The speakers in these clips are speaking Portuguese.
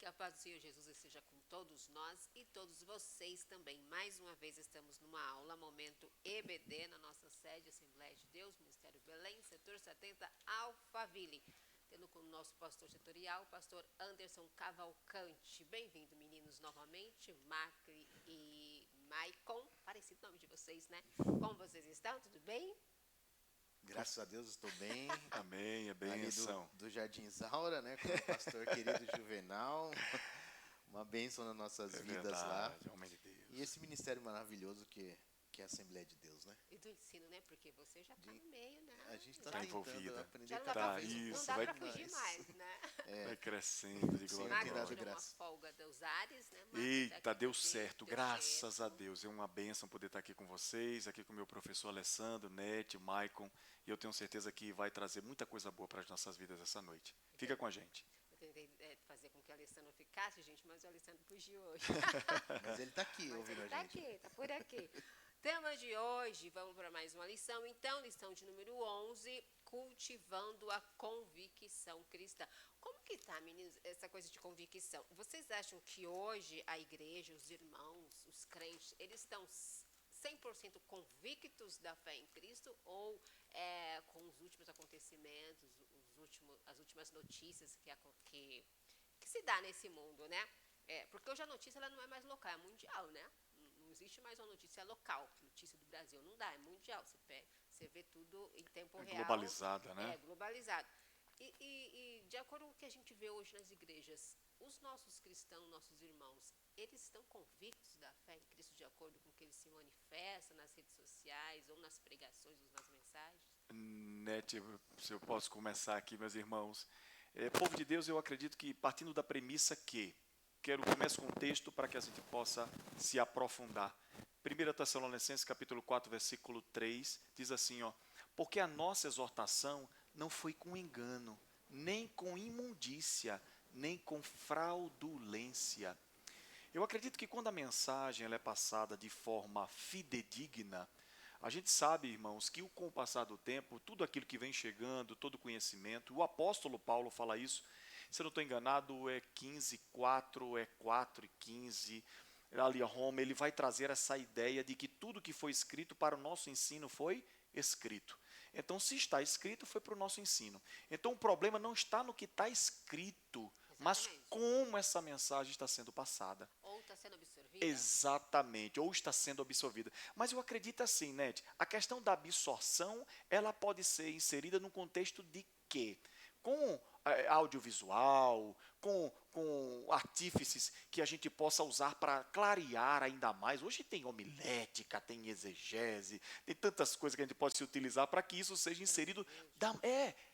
a paz do Senhor Jesus esteja com todos nós e todos vocês também. Mais uma vez estamos numa aula, momento EBD, na nossa sede, Assembleia de Deus, Ministério Belém, setor 70, Alphaville. Tendo como nosso pastor setorial, o pastor Anderson Cavalcante. Bem-vindo, meninos, novamente, Macri e Maicon. Parecido o nome de vocês, né? Como vocês estão? Tudo bem? Graças a Deus estou bem. Amém, é bênção. Do Jardim Isaura, né? Com o pastor querido Juvenal. Uma bênção nas nossas vidas verdade, lá. homem de Deus. E esse ministério maravilhoso que é a Assembleia de Deus, né? E do ensino, né? Porque você já está no meio, né? A gente está Tá tentando envolvida. aprender Já não cada dá, vez um não isso, dá vai- pra fugir mais, né? Vai crescendo de Sim, glória em tem Magno dado glória. tirou uma graça. folga dos ares, né? Mas Eita, até deu que certo, deu graças certo. a Deus. É uma bênção poder estar aqui com vocês, aqui com o meu professor Alessandro, Nete, Maicon, e eu tenho certeza que vai trazer muita coisa boa para as nossas vidas essa noite. Fica com a gente. Eu tentei fazer com que o Alessandro ficasse, gente, mas o Alessandro fugiu hoje. Mas ele está aqui Mas ouvindo ele a tá gente. aqui, tá por aqui. Tema de hoje, vamos para mais uma lição. Então, lição de número 11, cultivando a convicção cristã. Como que tá, meninos, essa coisa de convicção? Vocês acham que hoje a igreja, os irmãos, os crentes, eles estão 100% convictos da fé em Cristo ou com os últimos acontecimentos, as últimas notícias que se dá nesse mundo, né? Porque hoje a notícia ela não é mais local, é mundial, né? Não existe mais uma notícia local, notícia do Brasil, não dá, é mundial. Você vê tudo em tempo real. Globalizada, né? É, globalizado. E de acordo com o que a gente vê hoje nas igrejas, os nossos cristãos, nossos irmãos, eles estão convictos da fé em Cristo de acordo com o que eles se manifestam nas redes sociais, ou nas pregações, ou nas mensagens? Nete, se eu posso começar aqui, meus irmãos. Povo de Deus, eu acredito que partindo da premissa que, começo com um texto para que a gente possa se aprofundar. 1 Tessalonicenses capítulo 4, versículo 3, diz assim, ó, porque a nossa exortação não foi com engano, nem com imundícia, nem com fraudulência. Eu acredito que quando a mensagem ela é passada de forma fidedigna, a gente sabe, irmãos, que com o passar do tempo, tudo aquilo que vem chegando, todo conhecimento, o apóstolo Paulo fala isso, se eu não estou enganado, é 15:4, é 4:15, ali a Roma, ele vai trazer essa ideia de que tudo que foi escrito para o nosso ensino foi escrito. Então, se está escrito, foi para o nosso ensino. Então, o problema não está no que está escrito, mas Exatamente. como essa mensagem está sendo passada. Ou está sendo absorvida? Exatamente, ou está sendo absorvida. Mas eu acredito assim, Nete, a questão da absorção, ela pode ser inserida no contexto de quê? Com audiovisual, com artífices que a gente possa usar para clarear ainda mais. Hoje tem homilética, tem exegese, tem tantas coisas que a gente pode se utilizar para que isso seja inserido.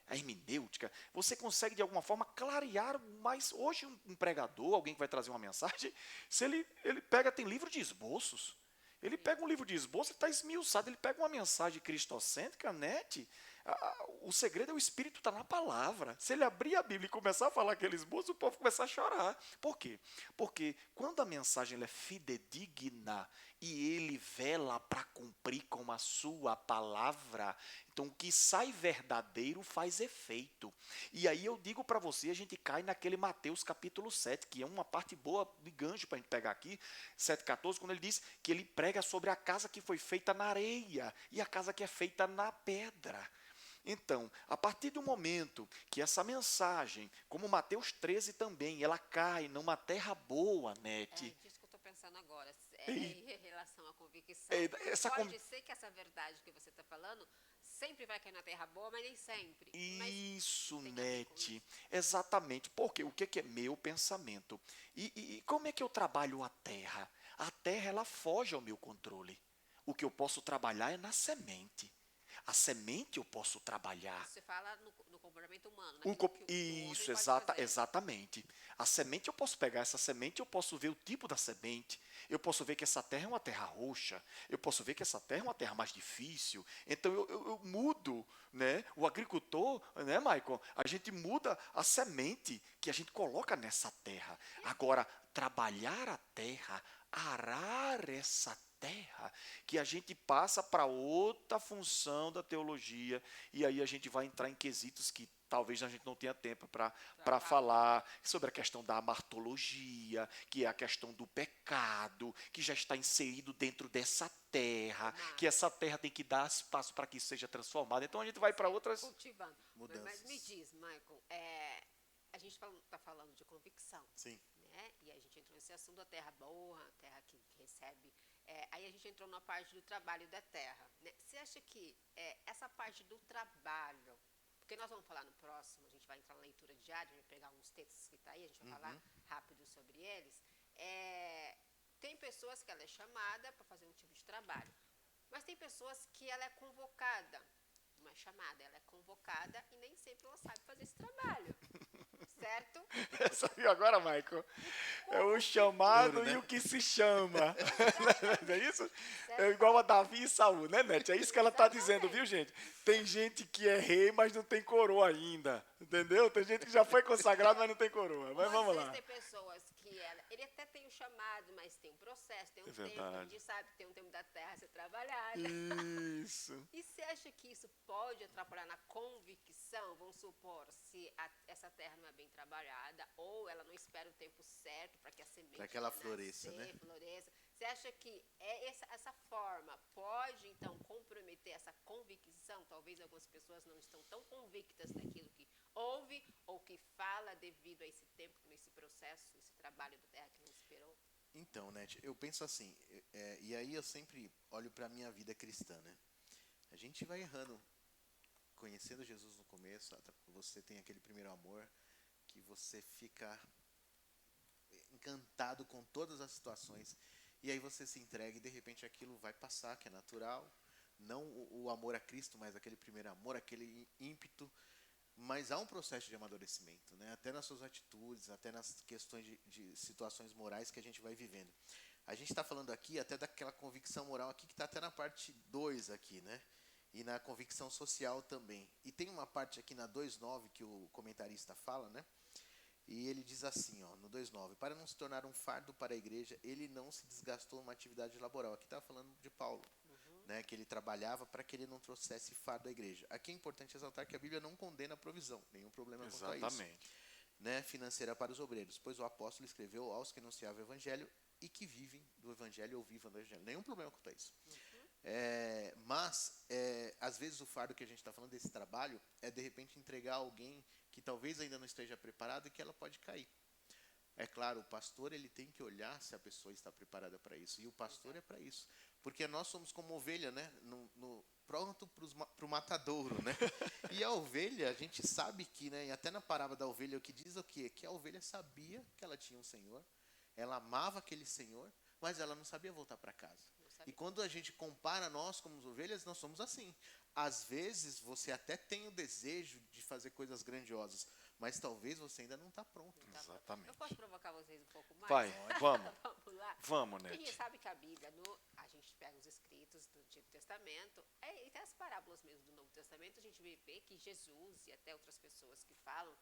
A hermenêutica. Você consegue, de alguma forma, clarear mais. Hoje, um pregador, alguém que vai trazer uma mensagem, se ele pega, tem livro de esboços. Ele pega um livro de esboço, ele está esmiuçado, ele pega uma mensagem cristocêntrica, Nete. O segredo é o Espírito estar na palavra. Se ele abrir a Bíblia e começar a falar aquele esboço, o povo começa a chorar. Por quê? Porque quando a mensagem ela é fidedigna e ele vela para cumprir com a sua palavra, então o que sai verdadeiro faz efeito. E aí eu digo para você, a gente cai naquele Mateus capítulo 7, que é uma parte boa de gancho para a gente pegar aqui, 7,14, quando ele diz que ele prega sobre a casa que foi feita na areia e a casa que é feita na pedra. Então, a partir do momento que essa mensagem, como Mateus 13 também, ela cai numa terra boa, Nete. É disso que eu estou pensando agora. E- Em relação à convicção. Pode ser que essa verdade que você está falando sempre vai cair na terra boa, mas nem sempre. Isso, tem a ver com Nete. isso. Exatamente. Porque o que é meu pensamento? E como é que eu trabalho a terra? A terra, ela foge ao meu controle. O que eu posso trabalhar é na semente. A semente eu posso trabalhar. Você fala no comportamento humano, Um naquilo co- que o homem Isso, pode fazer. exatamente. A semente eu posso pegar essa semente, eu posso ver o tipo da semente, eu posso ver que essa terra é uma terra roxa, eu posso ver que essa terra é uma terra mais difícil. Então eu mudo, né? O agricultor, né, Maicon? A gente muda a semente que a gente coloca nessa terra. Agora, trabalhar a terra, arar essa terra, que a gente passa para outra função da teologia, e aí a gente vai entrar em quesitos que talvez a gente não tenha tempo para falar sobre a questão da amartologia, que é a questão do pecado, que já está inserido dentro dessa terra, que essa terra tem que dar espaço para que isso seja transformada. Então a gente vai para outras Cultivando. Mudanças. Mas me diz, Michael, a gente está falando de convicção. Sim. Né? E a gente entrou nesse assunto da terra boa, a terra que recebe. Aí a gente entrou na parte do trabalho da terra. Né? Você acha que essa parte do trabalho, porque nós vamos falar no próximo, a gente vai entrar na leitura diária, a gente vai pegar uns textos que está aí, a gente vai falar rápido sobre eles. Tem pessoas que ela é chamada para fazer um tipo de trabalho, mas tem pessoas que ela é convocada. Não é chamada, ela é convocada e nem sempre ela sabe fazer esse trabalho. Certo? Você viu agora, Michael? É o chamado Duro, né? e o que se chama. Não é isso? É Certo. igual a Davi e Saul, né, Nete? É isso que ela está dizendo, viu, gente? Tem gente que é rei, mas não tem coroa ainda. Entendeu? Tem gente que já foi consagrado, mas não tem coroa. Mas vamos lá. Tem pessoas que ele até tem o chamado, mas tem um processo, tem um tempo. verdade. A gente sabe que tem um tempo da terra a ser trabalhada. Isso. E você acha que isso pode atrapalhar na convicção? Vamos supor, se essa terra não é bem trabalhada, ou ela não espera o tempo certo para que a semente Para que ela nascer, floresça, né? floresça. Você acha que essa forma pode, então, comprometer essa convicção? Talvez algumas pessoas não estão tão convictas daquilo que ouve ou que fala devido a esse tempo, nesse processo, esse trabalho da terra que não esperou. Então, Nete, eu penso assim, e aí eu sempre olho para a minha vida cristã, né? A gente vai errando, conhecendo Jesus no começo, você tem aquele primeiro amor, que você fica encantado com todas as situações, e aí você se entrega e de repente aquilo vai passar, que é natural, não o amor a Cristo, mas aquele primeiro amor, aquele ímpeto, mas há um processo de amadurecimento, né? Até nas suas atitudes, até nas questões de situações morais que a gente vai vivendo. A gente está falando aqui até daquela convicção moral aqui que está até na parte 2 aqui, né? E na convicção social também. E tem uma parte aqui na 2:9 que o comentarista fala, né? E ele diz assim, ó, no 2:9, para não se tornar um fardo para a igreja, ele não se desgastou numa atividade laboral. Aqui está falando de Paulo, né, que ele trabalhava para que ele não trouxesse fardo à igreja. Aqui é importante ressaltar que a Bíblia não condena a provisão, nenhum problema quanto a isso. Exatamente. Né, financeira para os obreiros, pois o apóstolo escreveu aos que anunciavam o evangelho e que vivem do evangelho ou vivam do evangelho. Nenhum problema quanto a isso. Mas, às vezes o fardo que a gente está falando desse trabalho é de repente entregar a alguém que talvez ainda não esteja preparado e que ela pode cair. É claro, o pastor ele tem que olhar se a pessoa está preparada para isso. E o pastor é para isso. Porque nós somos como ovelha, né? Pronto para o matadouro, né? E a ovelha, a gente sabe que, né? E até na parábola da ovelha, o que diz o quê? Que a ovelha sabia que ela tinha um senhor, ela amava aquele senhor, mas ela não sabia voltar para casa. E quando a gente compara nós como ovelhas, nós somos assim. Às vezes, você até tem o desejo de fazer coisas grandiosas, mas talvez você ainda não está pronto. Exatamente. Eu posso provocar vocês um pouco mais? Vai, vamos. Vamos lá? Vamos, A gente Nete. sabe que a Bíblia, a gente pega os escritos do Antigo Testamento, e até as parábolas mesmo do Novo Testamento, a gente vê que Jesus e até outras pessoas que falam,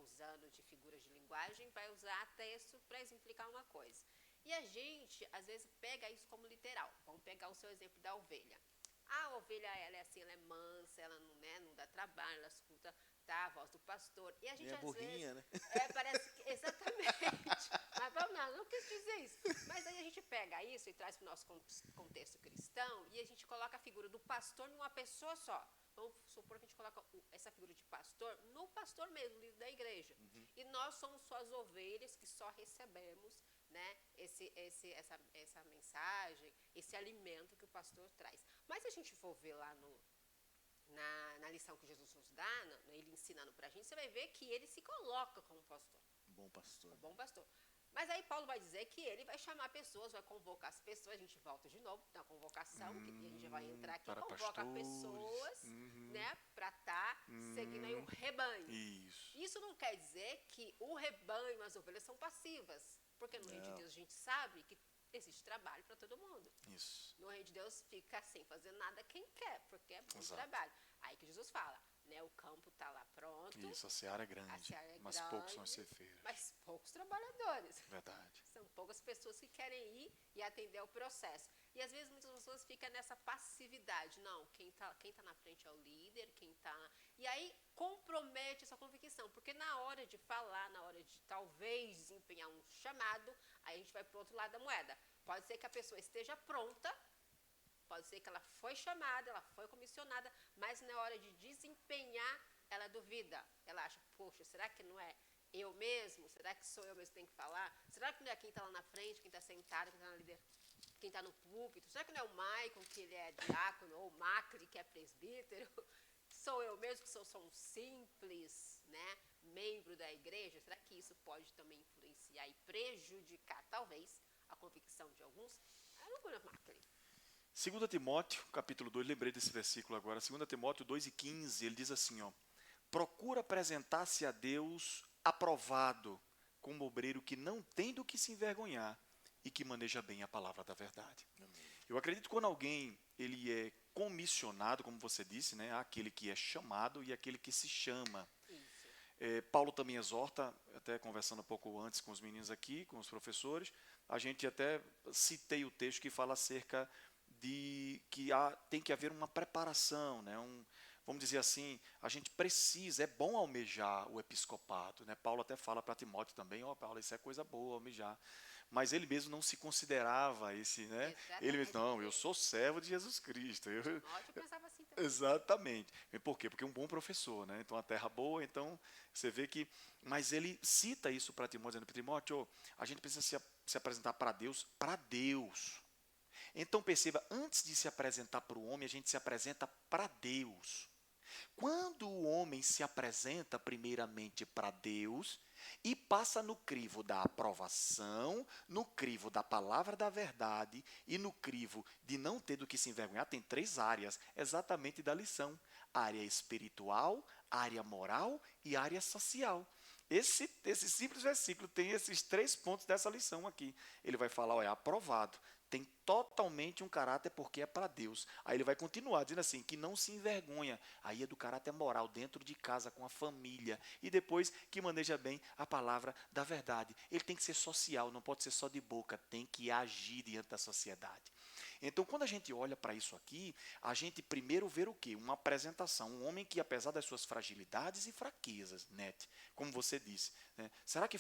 usando de figuras de linguagem, vai usar texto para exemplificar uma coisa. E a gente, às vezes, pega isso como literal. Vamos pegar o seu exemplo da ovelha. A ovelha, ela é assim, ela é mansa, ela não, né, não dá trabalho, ela escuta a voz do pastor. E a gente, E é às burrinha, vezes, né? parece que, exatamente. Mas vamos lá, não quis dizer isso. Mas aí a gente pega isso e traz para o nosso contexto cristão e a gente coloca a figura do pastor numa pessoa só. Vamos supor que a gente coloca essa figura de pastor no pastor mesmo, líder da igreja. E nós somos só as ovelhas que só recebemos, né, essa mensagem, esse alimento que o pastor traz. Mas se a gente for ver lá na lição que Jesus nos dá, ele ensinando pra gente, você vai ver que ele se coloca como pastor. Bom pastor. O bom pastor. Mas aí Paulo vai dizer que ele vai chamar pessoas, vai convocar as pessoas, a gente volta de novo na convocação, que a gente vai entrar aqui, para convoca pastores. pessoas, né, para estar seguindo aí o rebanho. Isso. Isso não quer dizer que o rebanho, as ovelhas são passivas, porque no reino de Deus a gente sabe que existe trabalho para todo mundo. Isso. No reino de Deus fica sem fazer nada quem quer, porque é muito Exato. trabalho. Aí que Jesus fala, né? O campo está lá pronto, Isso, a seara é grande, seara é mas poucos são os grande, ceifeiros. mas poucos trabalhadores. Verdade. São poucas pessoas que querem ir e atender ao processo. E às vezes muitas pessoas ficam nessa passividade. Não, quem tá na frente é o líder, quem tá... E aí compromete essa convicção, porque na hora de falar, na hora de talvez desempenhar um chamado, aí a gente vai para o outro lado da moeda. Pode ser que a pessoa esteja pronta, pode ser que ela foi chamada, ela foi comissionada, mas na hora de desempenhar, ela duvida. Ela acha, poxa, será que não é eu mesmo? Será que sou eu mesmo que tenho que falar? Será que não é quem está lá na frente, quem está sentado, quem está na líder, quem está no púlpito? Será que não é o Maicon, que ele é diácono, ou o Macri, que é presbítero? Sou eu mesmo que sou só um simples, né, membro da igreja? Será que isso pode também influenciar e prejudicar, talvez, a convicção de alguns? Eu não conheço Macri. 2 Timóteo, capítulo 2, lembrei desse versículo agora, 2 Timóteo 2:15, ele diz assim, ó, procura apresentar-se a Deus aprovado, como obreiro que não tem do que se envergonhar e que maneja bem a palavra da verdade. Eu acredito que quando alguém ele é comissionado, como você disse, né, aquele que é chamado e aquele que se chama. Isso. Paulo também exorta, até conversando um pouco antes com os meninos aqui, com os professores, a gente até citei o texto que fala acerca de que tem que haver uma preparação, né, vamos dizer assim, a gente precisa, é bom almejar o episcopado, né? Paulo até fala para Timóteo também, Paulo, isso é coisa boa, almejar. Mas ele mesmo não se considerava esse, né? Exatamente. Ele mesmo, não, eu sou servo de Jesus Cristo. Timóteo pensava assim também. Exatamente. E por quê? Porque é um bom professor, né? Então, a terra boa, então, você vê que... Mas ele cita isso para Timóteo, dizendo para Timóteo, a gente precisa se apresentar para Deus, para Deus. Então, perceba, antes de se apresentar para o homem, a gente se apresenta para Deus. Quando o homem se apresenta primeiramente para Deus e passa no crivo da aprovação, no crivo da palavra da verdade e no crivo de não ter do que se envergonhar, tem 3 áreas exatamente da lição: área espiritual, área moral e área social. Esse simples versículo tem esses 3 pontos dessa lição aqui. Ele vai falar, aprovado. Tem totalmente um caráter porque é para Deus. Aí ele vai continuar dizendo assim, que não se envergonha. Aí é do caráter moral, dentro de casa, com a família. E depois que maneja bem a palavra da verdade. Ele tem que ser social, não pode ser só de boca, tem que agir diante da sociedade. Então, quando a gente olha para isso aqui, a gente primeiro vê o quê? Uma apresentação, um homem que, apesar das suas fragilidades e fraquezas, como você disse, né? Será que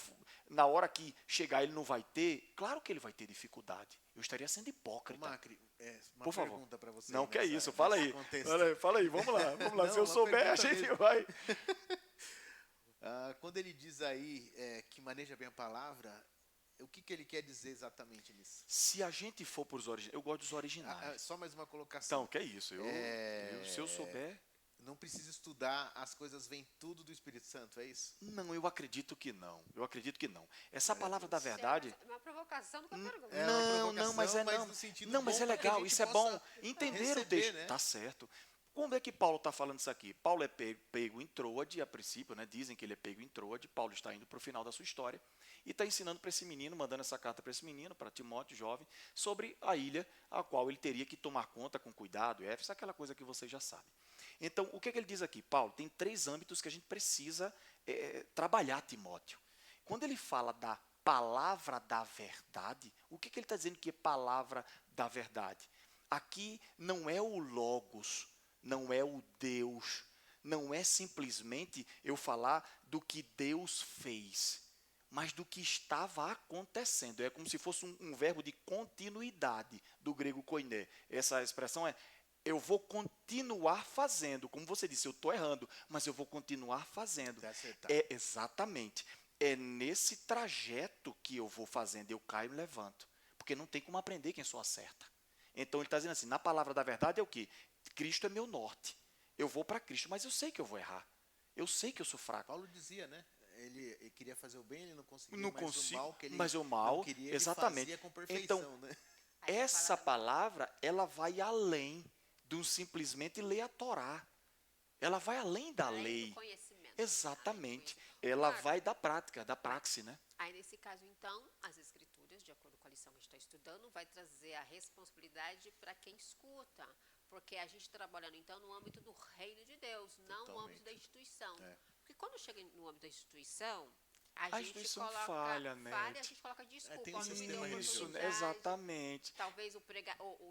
na hora que chegar ele não vai ter? Claro que ele vai ter dificuldade. Eu estaria sendo hipócrita. Macri, uma por favor. Pergunta para você. Não, que é isso, fala aí. Fala aí, vamos lá. Não, se eu souber, a gente mesmo. Vai. Quando ele diz aí que maneja bem a palavra, o que ele quer dizer exatamente nisso? Se a gente for para os originais, eu gosto dos originais. Só mais uma colocação. Então, que é isso? Se eu souber... Não precisa estudar, as coisas vêm tudo do Espírito Santo, é isso? Não, eu acredito que não. Essa palavra da verdade... É uma provocação, nunca perguntou. Não, mas é legal, isso é bom. Entender o texto. Né? Tá certo. Quando é que Paulo está falando isso aqui? Paulo é pego em Troade, a princípio, né? Dizem que ele é pego em Troade. Paulo está indo para o final da sua história e está ensinando para esse menino, mandando essa carta para esse menino, para Timóteo, jovem, sobre a ilha a qual ele teria que tomar conta com cuidado. Éfeso, aquela coisa que vocês já sabem. Então, o que é que ele diz aqui? Paulo, tem 3 âmbitos que a gente precisa trabalhar, Timóteo. Quando ele fala da palavra da verdade, o que ele está dizendo que é palavra da verdade? Aqui não é o logos, não é o Deus, não é simplesmente eu falar do que Deus fez, mas do que estava acontecendo. É como se fosse um verbo de continuidade, do grego koiné. Essa expressão é, eu vou continuar fazendo. Como você disse, eu estou errando, mas eu vou continuar fazendo. Exatamente. É nesse trajeto que eu vou fazendo, eu caio e levanto. Porque não tem como aprender quem só acerta. Então ele está dizendo assim, na palavra da verdade é o quê? Cristo é meu norte. Eu vou para Cristo, mas eu sei que eu vou errar. Eu sei que eu sou fraco. Paulo dizia, né? Ele queria fazer o bem, ele não conseguia. Mas o mal não queria, exatamente. Ele fazia com perfeição, então, né? Essa palavra, ela vai além do simplesmente ler a Torá. Ela vai além da lei. Do conhecimento. Exatamente. Ela vai da prática, da praxe, né? Aí, nesse caso, então, as escrituras, de acordo com a lição que a gente está estudando, vai trazer a responsabilidade para quem escuta. Porque a gente trabalhando, então, no âmbito do reino de Deus, não no âmbito Totalmente. da instituição. É. Porque quando chega no âmbito da instituição, a A gente instituição coloca falha, né? falha, a gente coloca desculpa, tem um não me deu sistema Isso, religioso. oportunidade. exatamente. Talvez o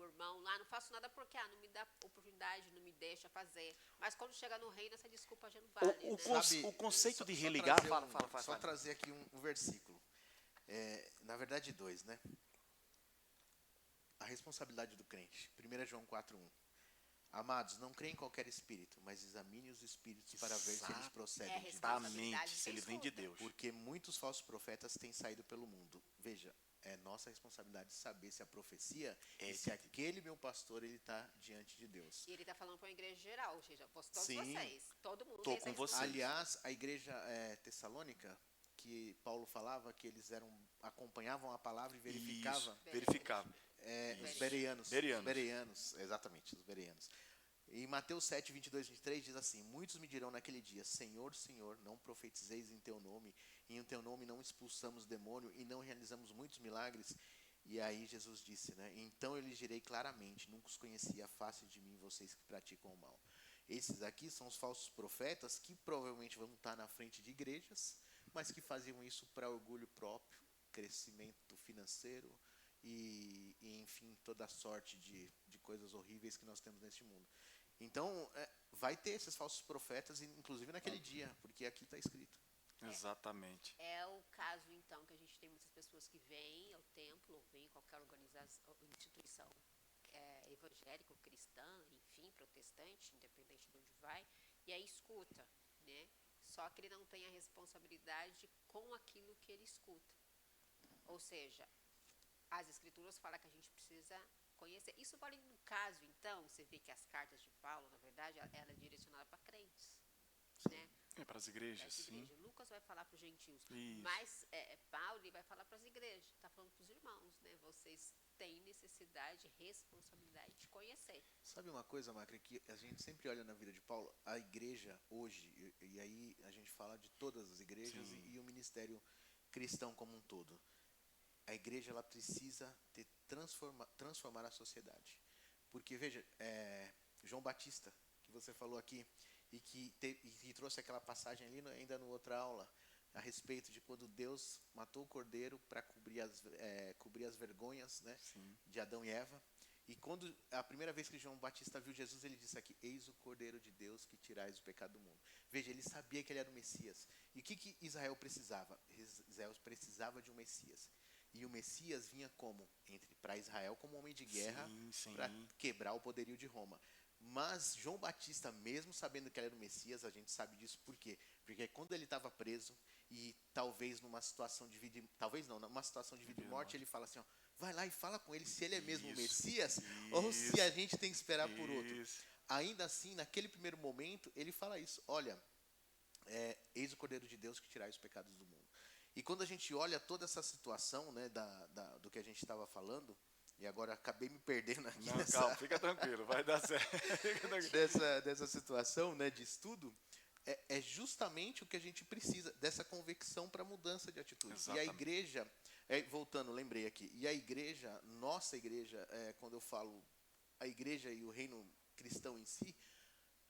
irmão lá, não faço nada porque não me dá oportunidade, não me deixa fazer. Mas quando chega no reino, essa desculpa já não vale, O né? con- o conceito de religar- trazer fala, só fala. trazer aqui um versículo. Na verdade, dois, né? A responsabilidade do crente. 1 João 4:1. Amados, não creem em qualquer espírito, mas examine os espíritos para ver se eles procedem de Deus. Exatamente, se ele vem de Deus. Porque muitos falsos profetas têm saído pelo mundo. Veja, é nossa responsabilidade saber se a profecia e se aquele meu pastor ele está diante de Deus. E ele está falando para uma igreja geral, ou seja, todos Sim. vocês, todo mundo. Tô tem essa com você. responsabilidade. Aliás, a igreja tessalônica, que Paulo falava que eles acompanhavam a palavra e verificavam. Isso, verificava. Os bereanos. Bereanos. Os bereanos, exatamente, os bereanos. Em Mateus 7, 22, 23, diz assim: Muitos me dirão naquele dia: Senhor, Senhor, não profetizeis em teu nome, e em teu nome não expulsamos demônio, e não realizamos muitos milagres. E aí Jesus disse, né? Então eu lhes direi claramente: nunca os conheci, afaste de mim, vocês que praticam o mal. Esses aqui são os falsos profetas que provavelmente vão estar na frente de igrejas, mas que faziam isso para orgulho próprio, crescimento financeiro e enfim, toda sorte de coisas horríveis que nós temos neste mundo. Então, vai ter esses falsos profetas, inclusive naquele dia, porque aqui está escrito. Exatamente. É o caso, então, que a gente tem muitas pessoas que vêm ao templo, ou vêm em qualquer organização, instituição evangélica, ou cristã, enfim, protestante, independente de onde vai, e aí escuta, né? Só que ele não tem a responsabilidade com aquilo que ele escuta. Ou seja, as escrituras falam que a gente precisa conhecer. Isso vale no caso, então, você vê que as cartas de Paulo, na verdade, ela é direcionada para crentes, né? Para as igrejas, sim. Lucas vai falar para os gentios, Isso. mas Paulo ele vai falar para as igrejas, está falando para os irmãos, né? Vocês têm necessidade, responsabilidade de conhecer. Sabe uma coisa, Macri, que a gente sempre olha na vida de Paulo, a igreja hoje, e aí a gente fala de todas as igrejas e o ministério cristão como um todo. A igreja ela precisa transformar a sociedade. Porque, veja, João Batista, que você falou aqui, e que trouxe aquela passagem ali ainda na outra aula, a respeito de quando Deus matou o cordeiro para cobrir as vergonhas, né, de Adão e Eva. E quando a primeira vez que João Batista viu Jesus, ele disse aqui: Eis o Cordeiro de Deus que tirais o pecado do mundo. Veja, ele sabia que ele era o Messias. E o que Israel precisava? Israel precisava de um Messias. E o Messias vinha para Israel como homem de guerra, para quebrar o poderio de Roma. Mas João Batista, mesmo sabendo que ele era o Messias, a gente sabe disso por quê? Porque quando ele estava preso e talvez numa situação de vida, numa situação de vida e morte, ele fala assim, ó, vai lá e fala com ele se ele é mesmo o Messias ou se a gente tem que esperar por outro. Ainda assim, naquele primeiro momento, ele fala isso, olha, eis o Cordeiro de Deus que tirai os pecados do mundo. E quando a gente olha toda essa situação, né, do que a gente estava falando, e agora acabei me perdendo aqui Calma, fica tranquilo, vai dar certo. dessa situação, né, de estudo, é justamente o que a gente precisa, dessa convicção para mudança de atitude. Exatamente. E a igreja, voltando, lembrei aqui, e a igreja, nossa igreja, quando eu falo a igreja e o reino cristão em si,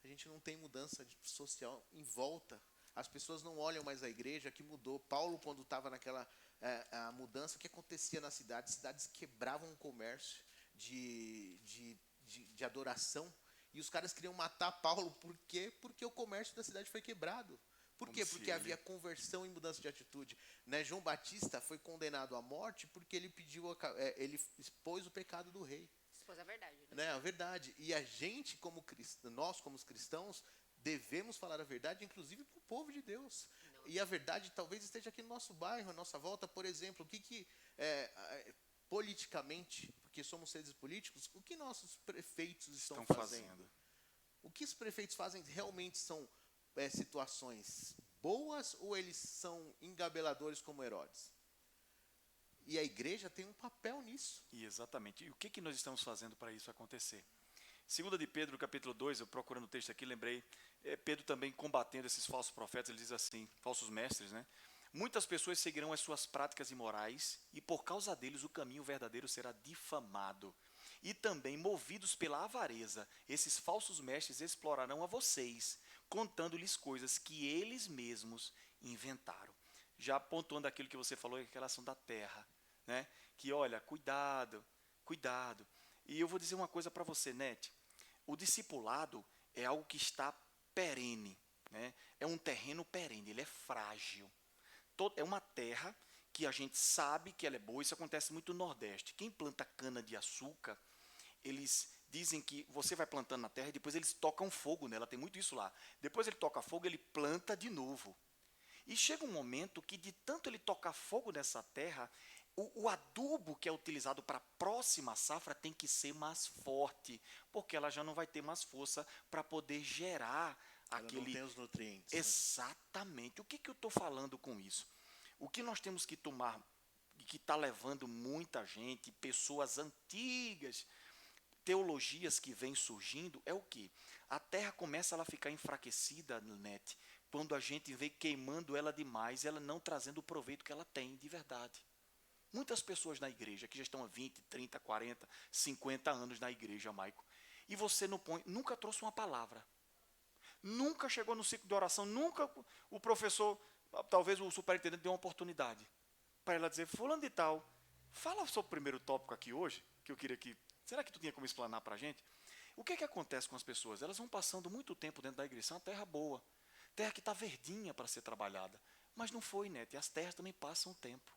a gente não tem mudança social em volta. As pessoas não olham mais a igreja que mudou. Paulo, quando estava naquela a mudança, o que acontecia nas cidades quebravam o comércio de adoração. E os caras queriam matar Paulo. Por quê? Porque o comércio da cidade foi quebrado. Por quê? Porque havia conversão e mudança de atitude. Né? João Batista foi condenado à morte porque ele ele expôs o pecado do rei. Expôs a verdade. Né? A verdade. E a gente, nós como cristãos, devemos falar a verdade, inclusive para o povo de Deus. Não. E a verdade talvez esteja aqui no nosso bairro, à nossa volta. Por exemplo, o que politicamente, porque somos seres políticos, o que nossos prefeitos estão fazendo? O que os prefeitos fazem realmente são situações boas ou eles são engabeladores como Herodes? E a igreja tem um papel nisso. E exatamente. E o que nós estamos fazendo para isso acontecer? 2 de Pedro, capítulo 2, eu procurando o texto aqui, lembrei, Pedro também combatendo esses falsos profetas, ele diz assim, falsos mestres, né? Muitas pessoas seguirão as suas práticas imorais e por causa deles o caminho verdadeiro será difamado. E também, movidos pela avareza, esses falsos mestres explorarão a vocês, contando-lhes coisas que eles mesmos inventaram. Já pontuando aquilo que você falou em relação da terra, né? Que, olha, cuidado, cuidado. E eu vou dizer uma coisa para você, Nete. O discipulado é algo que está perene, né? É um terreno perene, ele é frágil. É uma terra que a gente sabe que ela é boa, isso acontece muito no Nordeste. Quem planta cana-de-açúcar, eles dizem que você vai plantando na terra e depois eles tocam fogo nela, tem muito isso lá. Depois ele toca fogo, ele planta de novo. E chega um momento que de tanto ele tocar fogo nessa terra, o adubo que é utilizado para a próxima safra tem que ser mais forte, porque ela já não vai ter mais força para poder gerar Ela aquele... não tem os nutrientes. Né? Exatamente. O que eu estou falando com isso? O que nós temos que tomar, e que está levando muita gente, pessoas antigas, teologias que vêm surgindo, é o quê? A terra começa a ficar enfraquecida, Nete, quando a gente vem queimando ela demais, ela não trazendo o proveito que ela tem de verdade. Muitas pessoas na igreja, que já estão há 20, 30, 40, 50 anos na igreja, Maico, e você nunca trouxe uma palavra. Nunca chegou no ciclo de oração, nunca o professor, talvez o superintendente deu uma oportunidade para ela dizer, fulano de tal, fala sobre o primeiro tópico aqui hoje, que eu queria que... Será que tu tinha como explanar para a gente? O que acontece com as pessoas? Elas vão passando muito tempo dentro da igreja, é uma terra boa, terra que está verdinha para ser trabalhada. Mas não foi, Nete, as terras também passam o tempo.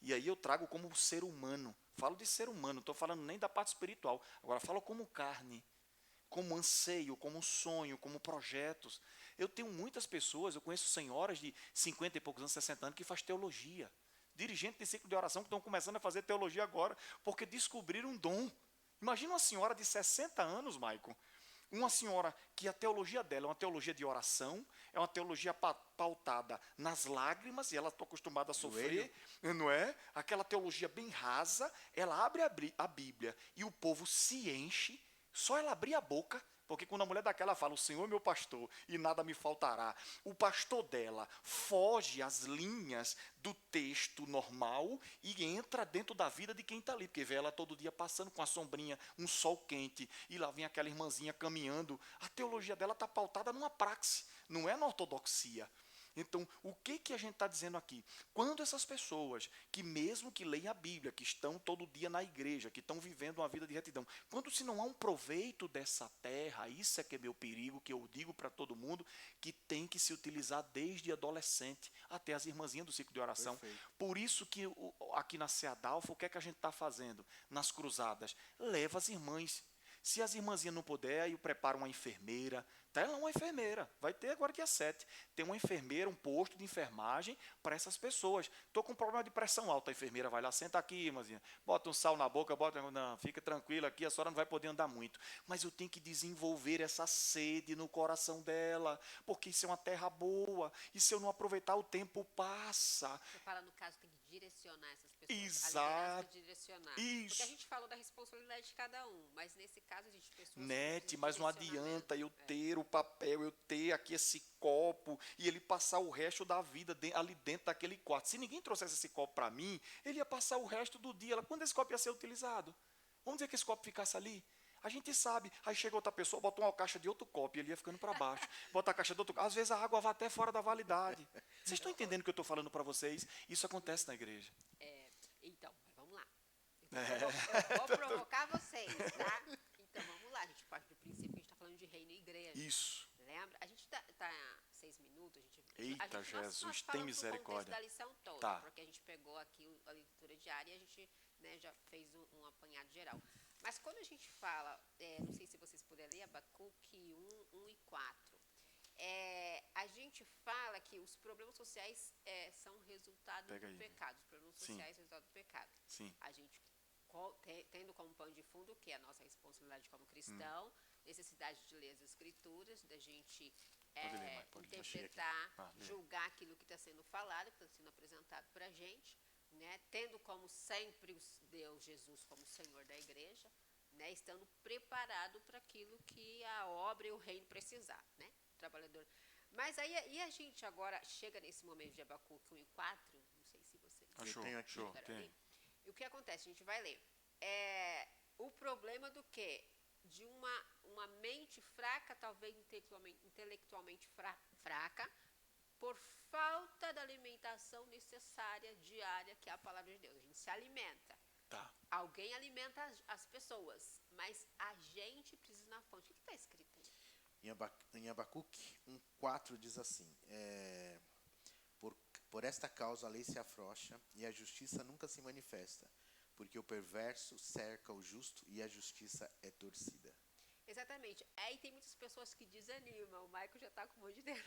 E aí eu trago como ser humano, falo de ser humano, não estou falando nem da parte espiritual, agora falo como carne, como anseio, como sonho, como projetos. Eu tenho muitas pessoas, eu conheço senhoras de 50 e poucos anos, 60 anos, que faz teologia. Dirigentes de ciclo de oração que estão começando a fazer teologia agora, porque descobriram um dom. Imagina uma senhora de 60 anos, Maicon, uma senhora que a teologia dela é uma teologia de oração, é uma teologia pautada nas lágrimas, e ela está acostumada a sofrer, não é? Aquela teologia bem rasa, ela abre a Bíblia e o povo se enche, só ela abrir a boca, porque quando a mulher daquela fala, o Senhor é meu pastor e nada me faltará, o pastor dela foge às linhas do texto normal e entra dentro da vida de quem está ali, porque vê ela todo dia passando com a sombrinha, um sol quente, e lá vem aquela irmãzinha caminhando. A teologia dela está pautada numa praxe, não é na ortodoxia. Então, o que a gente está dizendo aqui? Quando essas pessoas, que mesmo que leem a Bíblia, que estão todo dia na igreja, que estão vivendo uma vida de retidão, quando se não há um proveito dessa terra, isso é que é meu perigo, que eu digo para todo mundo, que tem que se utilizar desde adolescente, até as irmãzinhas do ciclo de oração. Perfeito. Por isso que aqui na Ceadalfa, o que é que a gente está fazendo? Nas cruzadas, leva as irmãs. Se as irmãzinhas não puderem, aí eu preparo uma enfermeira. Tá lá uma enfermeira. Vai ter agora dia 7. Tem uma enfermeira, um posto de enfermagem para essas pessoas. Estou com um problema de pressão alta. A enfermeira vai lá, senta aqui, irmãzinha. Bota um sal na boca, não, fica tranquila aqui, a senhora não vai poder andar muito. Mas eu tenho que desenvolver essa sede no coração dela, porque isso é uma terra boa. E se eu não aproveitar, o tempo passa. Você fala, no caso, tem que direcionar essas pessoas. Exato. A liderança direcionar. Isso. Porque a gente falou da responsabilidade de cada um, mas nesse caso existe pessoas... Nete, mas não adianta eu ter o papel, eu ter aqui esse copo e ele passar o resto da vida ali dentro daquele quarto. Se ninguém trouxesse esse copo para mim, ele ia passar o resto do dia. Quando esse copo ia ser utilizado? Vamos dizer que esse copo ficasse ali? A gente sabe. Aí chega outra pessoa, bota uma caixa de outro copo e ele ia ficando para baixo. Bota a caixa de outro copo. Às vezes a água vai até fora da validade. Vocês estão entendendo o que eu estou falando para vocês? Isso acontece na igreja. Então, vamos lá. Eu vou provocar vocês, tá? Então, vamos lá. A gente parte do princípio que a gente está falando de reino e igreja. Isso. Lembra? A gente tá 6 minutos. Eita, Jesus, tem misericórdia. Da lição toda, tá. Porque a gente pegou aqui a leitura diária e a gente, né, já fez um apanhado geral. Mas quando a gente fala, não sei se vocês puderem ler, Abacuque 1 e 4, a gente fala que os problemas sociais são resultado do pecado. Os problemas sociais são resultado do pecado. Sim. A gente, tendo como pano de fundo, que é a nossa responsabilidade como cristão, necessidade de ler as escrituras, da gente interpretar, julgar aquilo que está sendo falado, que está sendo apresentado para a gente, né, tendo como sempre Deus, Jesus, como Senhor da igreja, né, estando preparado para aquilo que a obra e o reino precisar, né, trabalhador. Mas aí e a gente agora chega nesse momento de Abacuque 1 e 4, não sei se você... Achou. Eu tenho aqui. E o que acontece? A gente vai ler. o problema do quê? De uma mente fraca, talvez intelectualmente fraca, por falta da alimentação necessária diária, que é a palavra de Deus. A gente se alimenta. Tá. Alguém alimenta as pessoas, mas a gente precisa ir na fonte. O que está escrito aí? Em Abacuque 1:4 diz assim, por esta causa a lei se afrouxa e a justiça nunca se manifesta, porque o perverso cerca o justo e a justiça é torcida. Exatamente. Aí tem muitas pessoas que desanimam. O Michael já está com um monte de dedo.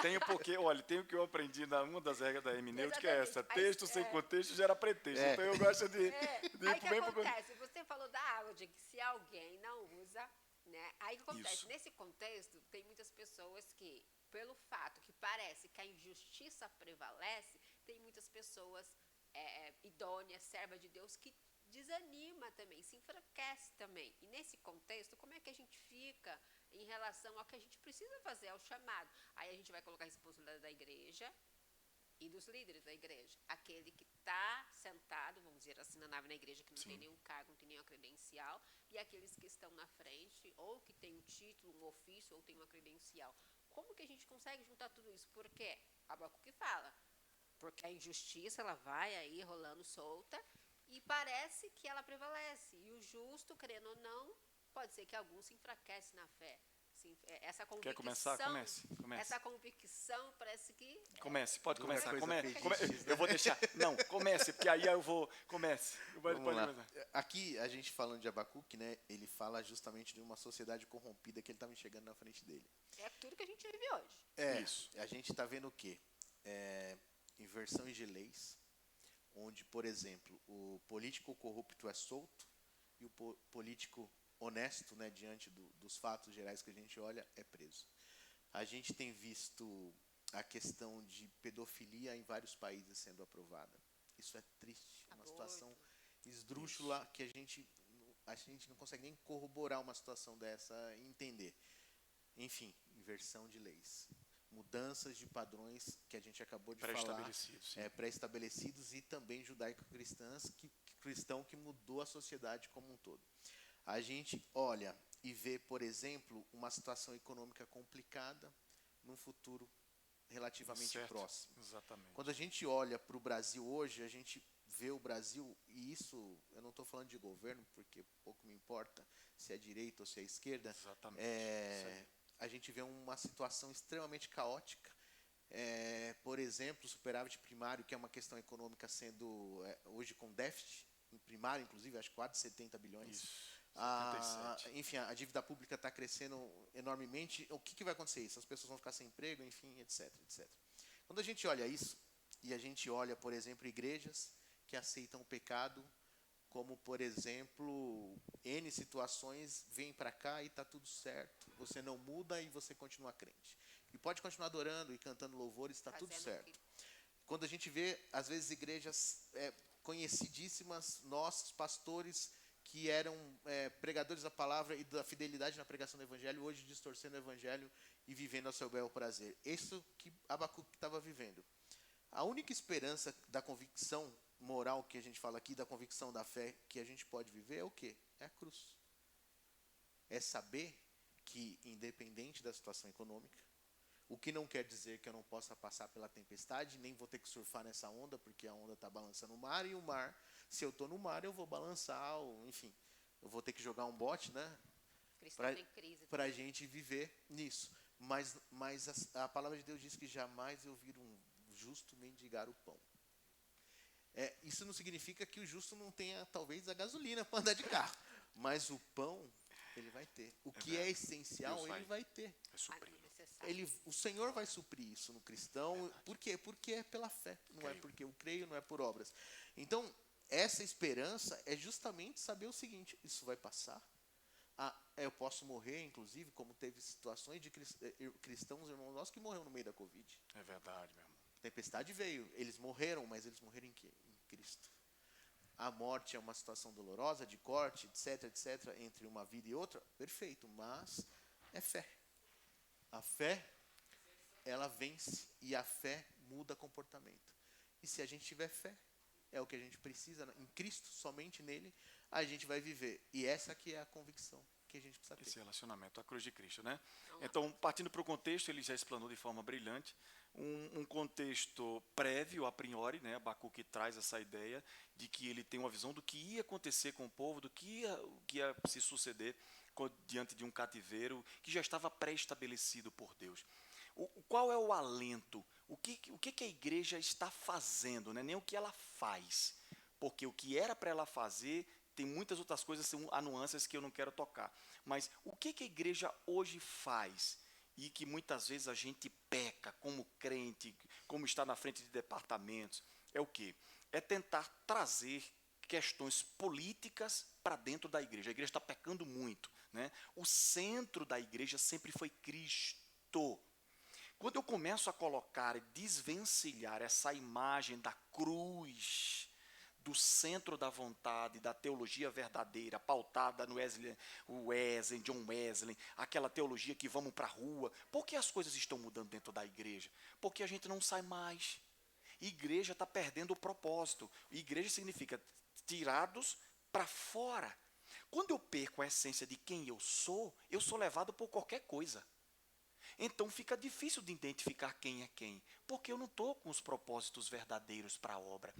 Tenho porque, olha, tem o que eu aprendi uma das regras da hermenêutica, é essa. Texto sem contexto gera pretexto. Então eu gosto de aí o que acontece? Você falou da água, de que se alguém não usa, né? Aí o que acontece? Isso. Nesse contexto, tem muitas pessoas que, pelo fato que parece que a injustiça prevalece, tem muitas pessoas idôneas, servas de Deus, que desanima também, se enfraquece também. E nesse contexto, como é que a gente fica em relação ao que a gente precisa fazer, ao chamado? Aí a gente vai colocar a responsabilidade da igreja e dos líderes da igreja. Aquele que está sentado, vamos dizer assim, na nave na igreja, que não tem nenhum cargo, não tem nenhuma credencial, e aqueles que estão na frente, ou que tem um título, um ofício, ou tem uma credencial. Como que a gente consegue juntar tudo isso? Porque Abacuque fala, porque a injustiça ela vai aí rolando solta, e parece que ela prevalece. E o justo, querendo ou não, pode ser que alguns se enfraquecem na fé. Essa convicção, quer começar? Comece. Essa convicção parece que... Pode começar. Comece. Eu vou deixar. Não, comece, porque aí eu vou... Comece. Vamos lá. Aqui, a gente falando de Abacuque, né, ele fala justamente de uma sociedade corrompida que ele estava enxergando na frente dele. É tudo que a gente vive hoje. Isso. A gente está vendo o quê? Inversões de leis, onde, por exemplo, o político corrupto é solto e o político honesto, né, diante dos fatos gerais que a gente olha, é preso. A gente tem visto a questão de pedofilia em vários países sendo aprovada. Isso é triste, uma situação esdrúxula que a gente não consegue nem corroborar uma situação dessa e entender. Enfim, inversão de leis. Mudanças de padrões que a gente acabou de falar, pré-estabelecidos e também judaico-cristãs, cristão que mudou a sociedade como um todo. A gente olha e vê, por exemplo, uma situação econômica complicada num futuro relativamente próximo. Exatamente. Quando a gente olha para o Brasil hoje, a gente vê o Brasil, e isso, eu não estou falando de governo, porque pouco me importa se é direita ou se é esquerda. Exatamente. A gente vê uma situação extremamente caótica. Por exemplo, o superávit primário, que é uma questão econômica sendo hoje com déficit, em primário, inclusive, acho que quase 70 bilhões. Isso, 77. Enfim, a dívida pública está crescendo enormemente. O que vai acontecer isso? As pessoas vão ficar sem emprego, enfim, etc, etc. Quando a gente olha isso, e a gente olha, por exemplo, igrejas que aceitam o pecado, como, por exemplo, N situações, vem para cá e está tudo certo. Você não muda e você continua crente. E pode continuar adorando e cantando louvores, está tudo certo. Quando a gente vê, às vezes, igrejas conhecidíssimas, nossos pastores que eram pregadores da palavra e da fidelidade na pregação do evangelho, hoje distorcendo o evangelho e vivendo ao seu bel prazer. Isso que Abacuque estava vivendo. A única esperança da convicção moral que a gente fala aqui, da convicção da fé que a gente pode viver é o quê? É a cruz. É saber que, independente da situação econômica, o que não quer dizer que eu não possa passar pela tempestade, nem vou ter que surfar nessa onda, porque a onda está balançando o mar, e o mar, se eu estou no mar, eu vou balançar, enfim, eu vou ter que jogar um bote, né? Para a gente viver nisso. Mas a palavra de Deus diz que jamais eu vi um justo mendigar o pão. Isso não significa que o justo não tenha, talvez, a gasolina para andar de carro. Mas o pão, ele vai ter. O que é essencial, ele vai ter. O Senhor vai suprir isso no cristão. Por quê? Porque é pela fé. Não é porque eu creio, não é por obras. Então, essa esperança é justamente saber o seguinte: isso vai passar. Eu posso morrer, inclusive, como teve situações de cristãos, irmãos nossos, que morreram no meio da Covid. É verdade, meu irmão. A tempestade veio, eles morreram, mas eles morreram em quê? Em Cristo. A morte é uma situação dolorosa, de corte, etc, etc, entre uma vida e outra, perfeito, mas é fé. A fé, ela vence, e a fé muda comportamento. E se a gente tiver fé, é o que a gente precisa, em Cristo, somente nele, a gente vai viver. E essa aqui é a convicção que a gente precisa ter. Esse relacionamento, a cruz de Cristo, né? Vamos lá. Então, partindo para o contexto, ele já explanou de forma brilhante um contexto prévio, a priori, né? Abacuque traz essa ideia de que ele tem uma visão do que ia acontecer com o povo, do que ia se suceder diante de um cativeiro que já estava pré-estabelecido por Deus. Qual é o alento? O que a igreja está fazendo, né? Nem o que ela faz, porque o que era para ela fazer tem muitas outras coisas, há nuances que eu não quero tocar. Mas o que a igreja hoje faz e que muitas vezes a gente peca como crente, como está na frente de departamentos, é o quê? É tentar trazer questões políticas para dentro da igreja. A igreja está pecando muito, né? O centro da igreja sempre foi Cristo. Quando eu começo a colocar e desvencilhar essa imagem da cruz, do centro da vontade, da teologia verdadeira, pautada no John Wesley, aquela teologia que vamos para a rua. Por que as coisas estão mudando dentro da igreja? Porque a gente não sai mais. Igreja está perdendo o propósito. Igreja significa tirados para fora. Quando eu perco a essência de quem eu sou levado por qualquer coisa. Então fica difícil de identificar quem é quem, porque eu não estou com os propósitos verdadeiros para a obra.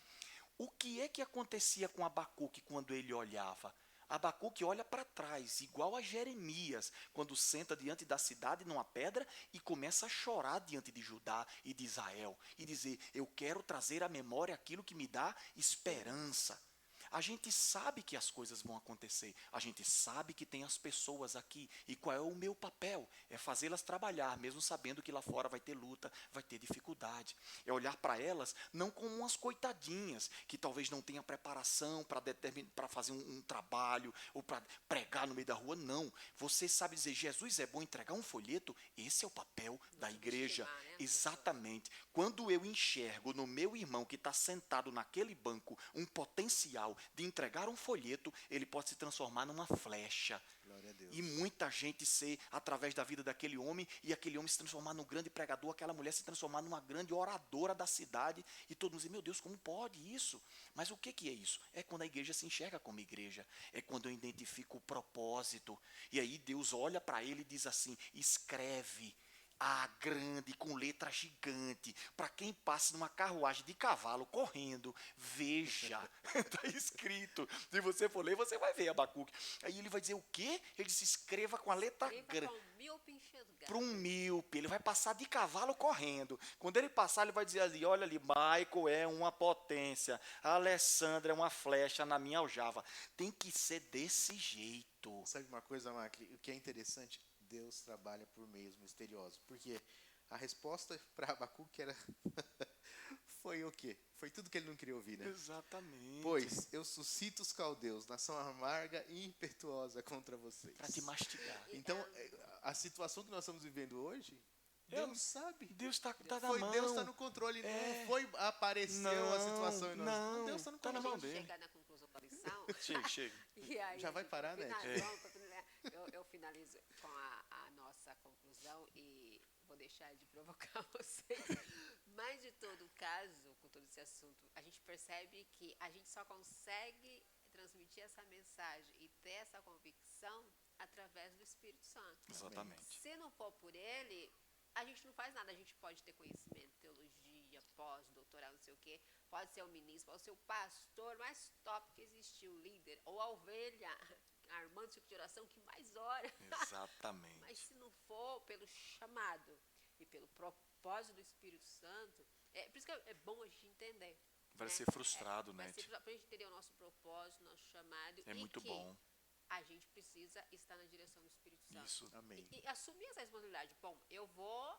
O que é que acontecia com Abacuque quando ele olhava? Abacuque olha para trás, igual a Jeremias, quando senta diante da cidade numa pedra e começa a chorar diante de Judá e de Israel, e dizer, eu quero trazer à memória aquilo que me dá esperança. A gente sabe que as coisas vão acontecer, a gente sabe que tem as pessoas aqui, e qual é o meu papel? É fazê-las trabalhar, mesmo sabendo que lá fora vai ter luta, vai ter dificuldade. É olhar para elas não como umas coitadinhas, que talvez não tenham preparação para fazer um trabalho, ou para pregar no meio da rua, não. Você sabe dizer, Jesus é bom entregar um folheto? Esse é o papel da igreja. Né? Exatamente. Quando eu enxergo no meu irmão que está sentado naquele banco um potencial de entregar um folheto, ele pode se transformar numa flecha. Glória a Deus. E muita gente ser, através da vida daquele homem, e aquele homem se transformar num grande pregador, aquela mulher se transformar numa grande oradora da cidade, e todo mundo diz, meu Deus, como pode isso? Mas o que é isso? É quando a igreja se enxerga como igreja, é quando eu identifico o propósito, e aí Deus olha para ele e diz assim, escreve, grande, com letra gigante, para quem passa numa carruagem de cavalo correndo, veja, está escrito. Se você for ler, você vai ver Abacuque. Aí ele vai dizer o quê? Ele se escreva com a letra grande. Para um míope enxergar. Para um míope, ele vai passar de cavalo correndo. Quando ele passar, ele vai dizer ali, olha ali, Michael é uma potência, a Alessandra é uma flecha na minha aljava. Tem que ser desse jeito. Sabe uma coisa, Macri? O que é interessante? Deus trabalha por meios misteriosos. Porque a resposta para Abacuque era foi o quê? Foi tudo que ele não queria ouvir, né? Exatamente. Pois eu suscito os caldeus, nação amarga e impetuosa contra vocês. Para te mastigar. Então, a situação que nós estamos vivendo hoje, Deus sabe. Deus está na mão. Deus está no controle. Não foi apareceu a situação em nós. Não, Deus está no tá na controle. mão dele. Chegar na conclusão da lição. Chega. E aí, Já vai parar, né? Eu finalizo com a nossa conclusão e vou deixar de provocar vocês. Mas, de todo caso, com todo esse assunto, a gente percebe que a gente só consegue transmitir essa mensagem e ter essa convicção através do Espírito Santo. Exatamente. Se não for por ele, a gente não faz nada. A gente pode ter conhecimento, teologia, pós-doutorado, não sei o quê. Pode ser o ministro, pode ser o pastor mais top que existiu, o líder, ou a ovelha, a irmã do ciclo de oração que mais ora. Exatamente. Mas se não for pelo chamado e pelo propósito do Espírito Santo, por isso que é bom a gente entender. Vai né? ser frustrado, né? Para a gente entender o nosso propósito, nosso chamado. É muito que bom. a gente precisa estar na direção do Espírito Santo. Isso. Amém. E assumir essa responsabilidade. Bom, eu vou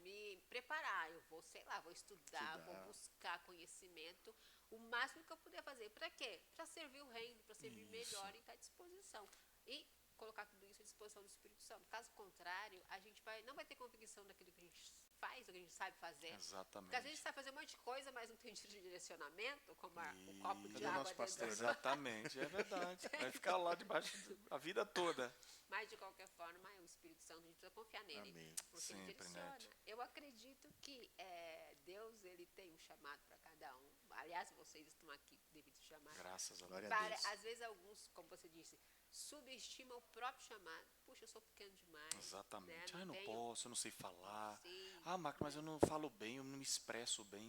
me preparar, eu vou, sei lá, vou estudar, vou buscar conhecimento, o máximo que eu puder fazer. Para quê? Para servir o reino, para servir melhor e estar à disposição. E colocar tudo isso à disposição do Espírito Santo. Caso contrário, a gente não vai ter convicção daquilo que a gente faz, do que a gente sabe fazer. Exatamente. Porque às vezes a gente sabe fazer um monte de coisa, mas não tem direcionamento, como o copo de Cadê o água nosso pastor, né? Exatamente, é verdade. Vai ficar lá debaixo a vida toda. Mas, de qualquer forma, o Espírito Santo, a gente precisa confiar nele. Amém. Porque Sempre, ele direciona. Nete. Eu acredito que Deus, ele tem um chamado para cada um. Aliás, vocês estão aqui devido ao chamado. Graças a Deus. Glória a Deus. Às vezes alguns, como você disse, subestimam o próprio chamado. Puxa, eu sou pequeno demais. Exatamente. Né? Eu não tenho- posso, eu não sei falar. Sim. Marco, mas eu não falo bem, eu não me expresso bem.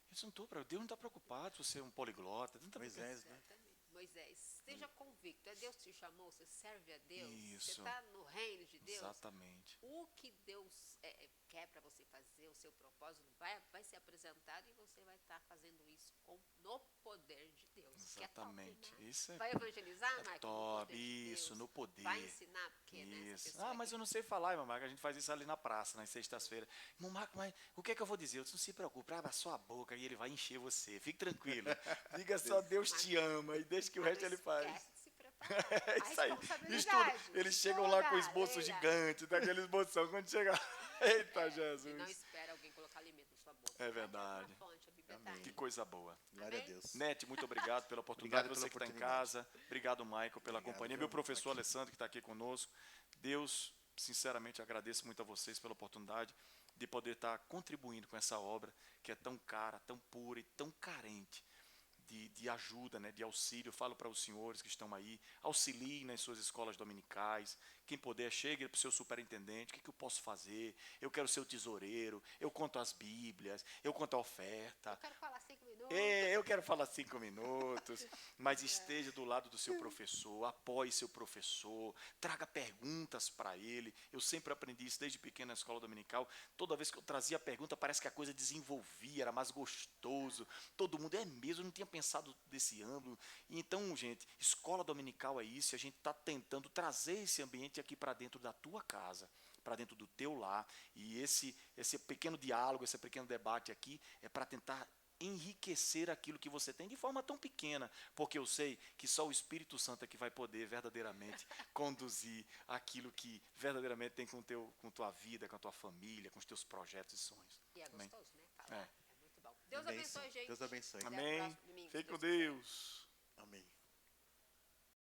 Eu disse, Deus não está preocupado se você é um poliglota. Deus não tá Moisés, né? Exatamente. Moisés, esteja convicto. É Deus que te chamou, você serve a Deus. Você Isso. está no reino de Deus. Exatamente. O que Deus quer para você fazer, o seu propósito, vai ser apresentado e você vai estar fazendo isso no poder de Deus. Que é top, Exatamente. né? Isso é Vai evangelizar, Michael? top. Isso, no poder. Vai ensinar, porque né, essa Isso. pessoa Mas eu não sei falar, irmão Marco. A gente faz isso ali na praça, nas sextas-feiras. Irmão Marco, mas o que é que eu vou dizer? Eu disse, não se preocupe, abra só a boca e ele vai encher você. Fique tranquilo. Diga só, Deus te ama e deixa que o Mas resto não ele faz. esquece de se preparar. É isso aí. Responsabilidade. Eles chegam lá com Toda, esboço Leila. gigante, daquele esboção. Quando chega. Eita, E não Jesus. espera alguém colocar alimento na sua boca. É Vai verdade. direto na fonte, a Bíblia Amém. tá Que aí. coisa boa. Glória a Amém? Deus. Nete, muito obrigado pela oportunidade. Obrigado Você pela que está em oportunidade. casa. Obrigado, Michael, pela Obrigado, companhia. foi Meu um professor aqui. Alessandro, que está aqui conosco. Deus, sinceramente, agradeço muito a vocês pela oportunidade de poder estar contribuindo com essa obra que é tão cara, tão pura e tão carente de ajuda, né, de auxílio. Eu falo para os senhores que estão aí, auxiliem nas suas escolas dominicais. Quem puder, chegue para o seu superintendente. O que eu posso fazer? Eu quero ser o tesoureiro. Eu conto as Bíblias. Eu conto a oferta. Eu quero falar 5 minutos. Eu quero falar 5 minutos, mas esteja do lado do seu professor, apoie seu professor, traga perguntas para ele. Eu sempre aprendi isso desde pequeno na escola dominical. Toda vez que eu trazia a pergunta, parece que a coisa desenvolvia, era mais gostoso. Todo mundo, é mesmo, eu não tinha pensado desse ângulo. Então, gente, escola dominical é isso, e a gente está tentando trazer esse ambiente aqui para dentro da tua casa, para dentro do teu lar. E esse pequeno diálogo, esse pequeno debate aqui é para tentar enriquecer aquilo que você tem de forma tão pequena, porque eu sei que só o Espírito Santo é que vai poder verdadeiramente conduzir aquilo que verdadeiramente tem com tua vida, com a tua família, com os teus projetos e sonhos. E é Amém. gostoso, né? Falar. É. É muito bom. Deus Bênção. abençoe, gente. Deus abençoe. Até o Amém. próximo domingo, se Fique com Deus quiser. Deus. Amém.